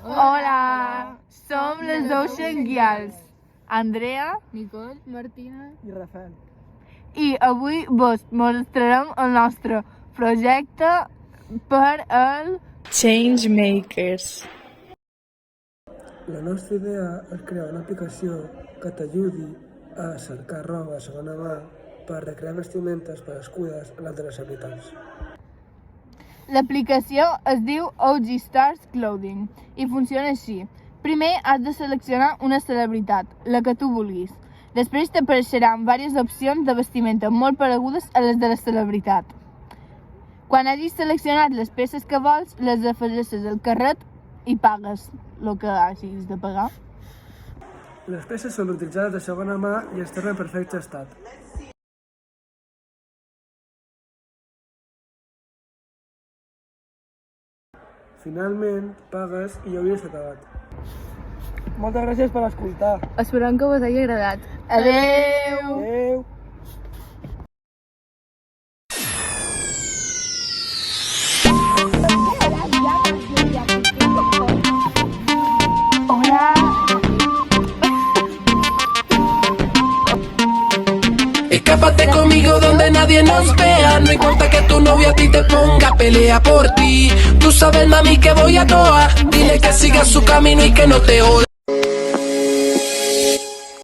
Hola, som les Ocean Girls, Andrea Nicole, Martina i Rafael. i avui vos mostrarem el nostre projecte per el Changemakers. La nostra idea és crear una aplicació que t'ajudi a cercar roba a segona mà per recrear vestimentes cadascudes a les habilitats. L'aplicació es diu OG Stars Clothing i funciona així. Primer has de seleccionar una celebritat, la que tu vulguis. Després t'apareixeran diverses opcions de vestimenta molt paregudes a les de la celebritat. Quan hagis seleccionat les peces que vols, les afegeixes al carret i pagues el que hagis de pagar. Les peces són utilitzades de segona mà i estan en perfecte estat. Finalment, pagues i ja hauries acabat. Moltes gràcies per escoltar. Esperem que us hagi agradat. Adeu! Adeu! Hola! Escápate conmigo donde nadie nos vea. No importa que tu novio a ti te ponga, pelea por ti. Tú sabes, mami, que voy a toa. Dile que siga su camino y que no te odie.